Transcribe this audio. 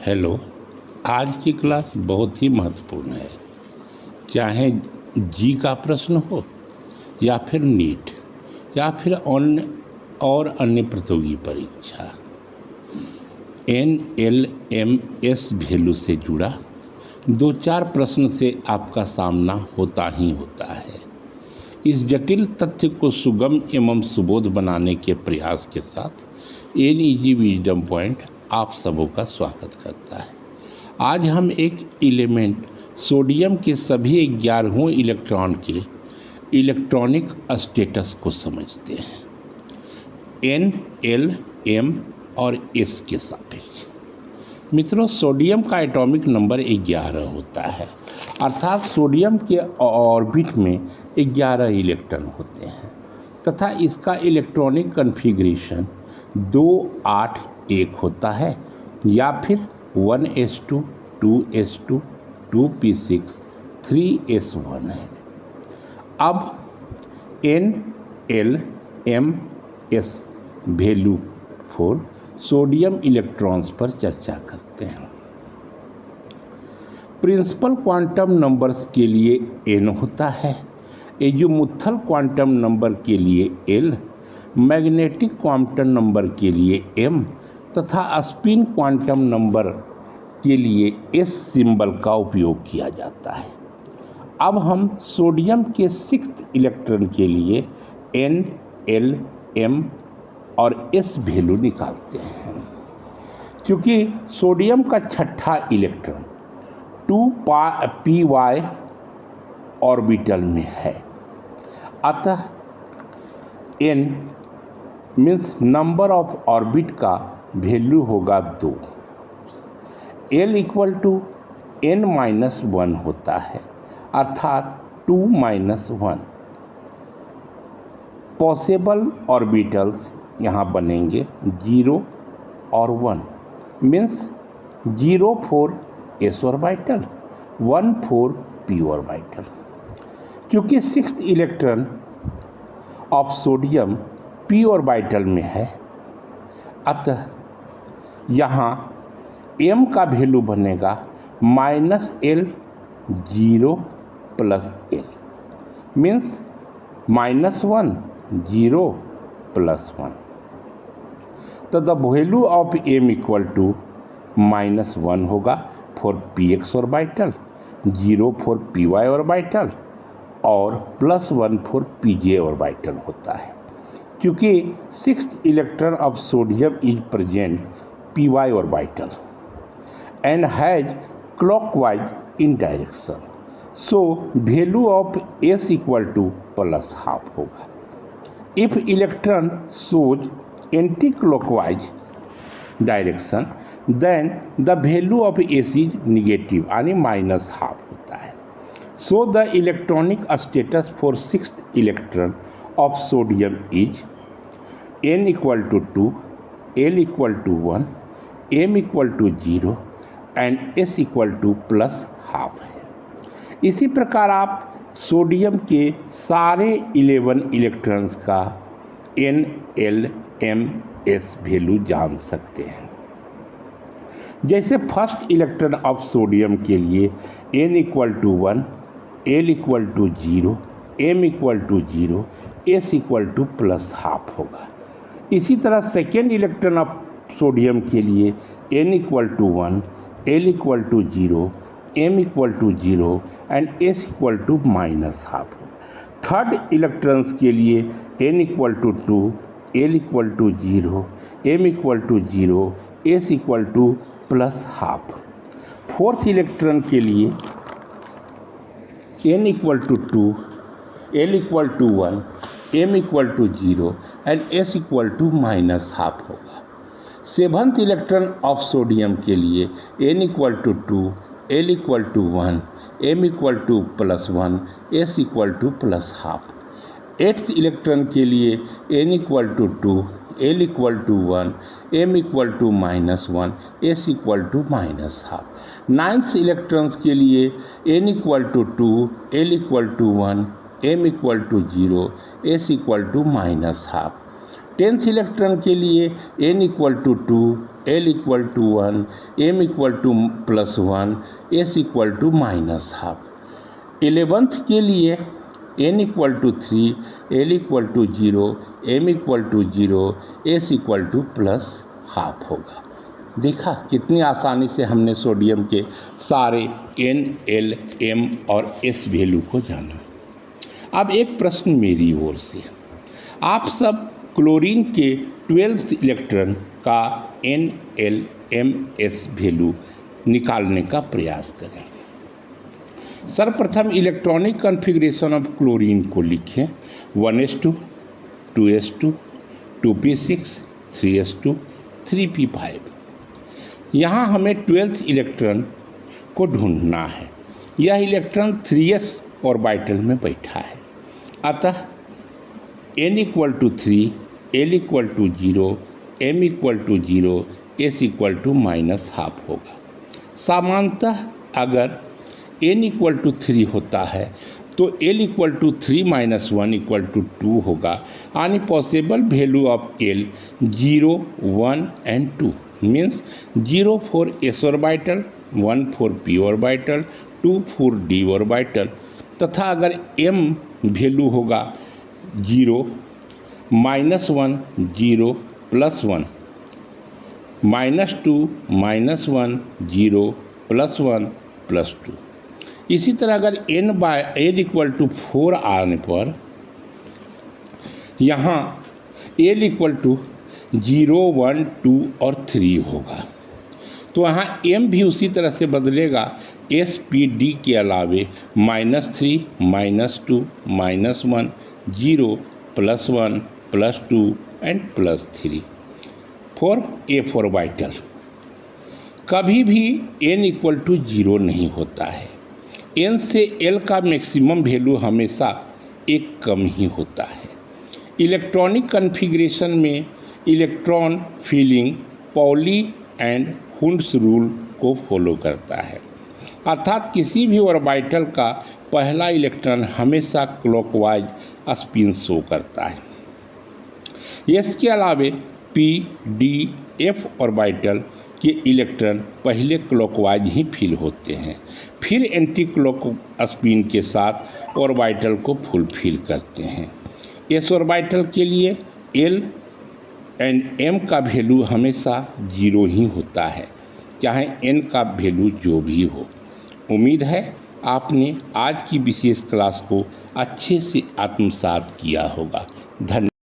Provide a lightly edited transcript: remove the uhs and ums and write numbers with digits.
Hello. आज की class बहुत ही महत्वपूर्ण है। चाहे जी का प्रश्न हो या फिर नीट या फिर अन्य प्रतियोगी परीक्षा, NLMS वैल्यू से जुड़ा 2-4 प्रश्न से आपका सामना होता ही होता है। इस जटिल तथ्य को सुगम एवं सुबोध बनाने के प्रयास के साथ NEG विजडम पॉइंट आप सबों का स्वागत करता है। आज हम एक एलिमेंट सोडियम के सभी 11वें इलेक्ट्रॉन के इलेक्ट्रॉनिक स्टेटस को समझते हैं, N, L, M और S के सापेक्ष। मित्रों, सोडियम का एटॉमिक नंबर 11 होता है, अर्थात सोडियम के ऑर्बिट में 11 इलेक्ट्रॉन होते हैं तथा इसका इलेक्ट्रॉनिक कॉन्फ़िगरेशन 2-8-1 होता है या फिर 1s2 2s2 2p6 3s1 है। अब NLMS value for sodium electrons पर चर्चा करते हैं। प्रिंसिपल क्वांटम नंबर्स के लिए N होता है, एज़ीमुथल क्वांटम नंबर के लिए L, मैग्नेटिक क्वांटम नंबर के लिए M तथा स्पिन क्वांटम नंबर के लिए S सिंबल का उपयोग किया जाता है। अब हम सोडियम के 6th इलेक्ट्रॉन के लिए N, L, M और S वैल्यू निकालते हैं। क्योंकि सोडियम का 6ठा इलेक्ट्रॉन 2py ऑर्बिटल में है, अतः N means number of orbit का वैल्यू होगा 2। L इक्वल टू N-1 होता है, अर्थात 2-1 पॉसिबल ऑर्बिटल्स यहाँ बनेंगे 0 और 1, means 0 for s orbital 1 for p orbital. क्योंकि 6th electron of sodium p orbital में है, अतः यहाँ m का वैल्यू बनेगा -L 0 + L, मीन्स -1 0 + 1। तो the value of m equal to -1 होगा for px orbital, 0 for py orbital और +1 फॉर pj ऑर्बिटल होता है। क्योंकि 6th electron of sodium is present py orbital and has clockwise in direction, so value of s equal to +12 होगा। If electron shows anti-clockwise direction, then the value of s is negative यानी -12 होता है। So the electronic status for 6th electron of sodium is N equal to 2, L equal to 1, M equal to 0 and S equal to +12 है। इसी प्रकार आप sodium के सारे 11 electrons का NLMS वैल्यू जान सकते हैं। जैसे फर्स्ट इलेक्ट्रॉन ऑफ सोडियम के लिए N equal to 1, L equal to 0, M equal to 0, S equal to +12 होगा। इसी तरह सेकेंड इलेक्ट्रॉन ऑफ सोडियम के लिए N equal to 1, L equal to 0, M equal to 0 and S equal to -12। Third electrons के लिए N equal to 2, L equal to 0, M equal to 0, S equal to +12। Fourth electron के लिए N equal to 2, L equal to 1, M equal to 0 and S equal to -12 होगा। Seventh electron of sodium के लिए N equal to 2, L equal to 1, M equal to +1, S equal to +12। Eighth electron के लिए N equal to 2, L equal to 1, M equal to -1, S equal to -12। Ninth electrons के लिए N equal to 2, L equal to 1, M equal to 0, S equal to -12। 10th electron के लिए n equal to 2, L equal to 1, M equal to +1, S equal to -12। 11th के लिए n equal to 3, L equal to 0, M equal to 0, S equal to +12 होगा। देखा कितनी आसानी से हमने सोडियम के सारे N, L, M और S वैल्यू को जाना। अब एक प्रश्न मेरी ओर से, आप सब क्लोरीन के 12th इलेक्ट्रॉन का N, L, M, S value निकालने का प्रयास करें। सर्वप्रथम इलेक्ट्रॉनिक कॉन्फ़िगरेशन ऑफ क्लोरीन को लिखें 1s2, 2s2, 2p6, 3s2, 3p5। यहाँ हमें 12th इलेक्ट्रॉन को ढूंढना है। यह इलेक्ट्रॉन 3s ऑर्बिटल में बैठा है, अतः n equal to 3, L equal to 0, M equal to 0, S equal to -12 होगा। सामान्यतः अगर n इक्वल टू 3 होता है तो L equal to 3 - 1 equal to 2 होगा। यानी possible value of L 0, 1 and 2 means 0 for s orbital, 1 for p orbital, 2 for d orbital, तथा अगर m वैल्यू होगा 0, -1, 0, +1, -2, -1, 0, +1, +2। इसी तरह अगर n इक्वल टू 4 आने पर यहाँ L इक्वल टू 0, 1, 2 और 3 होगा, तो यहाँ m भी उसी तरह से बदलेगा। S, P, D के अलावे -3, -2, -1, 0, +1, +2 एंड +3 फॉर F ऑर्बिटल। कभी भी n इक्वल टू 0 नहीं होता है। n से L का मैक्सिमम वैल्यू हमेशा 1 कम ही होता है। इलेक्ट्रॉनिक कॉन्फ़िगरेशन में electron filling Pauli and Hund's rule को फॉलो करता है, अर्थात किसी भी ऑर्बिटल का पहला इलेक्ट्रॉन हमेशा क्लॉकवाइज स्पिन शो करता है। इसके अलावे P, D, F ऑर्बिटल के इलेक्ट्रॉन पहले क्लॉकवाइज ही फिल होते हैं, फिर एंटी क्लॉक स्पिन के साथ ऑर्बिटल को फुलफिल करते हैं। S ऑर्बिटल के लिए L एंड M का वैल्यू हमेशा 0 ही होता है, चाहे N का वैल्यू जो भी हो। उम्मीद है आपने आज की विशेष क्लास को अच्छे से आत्मसात किया होगा। धन्यवाद।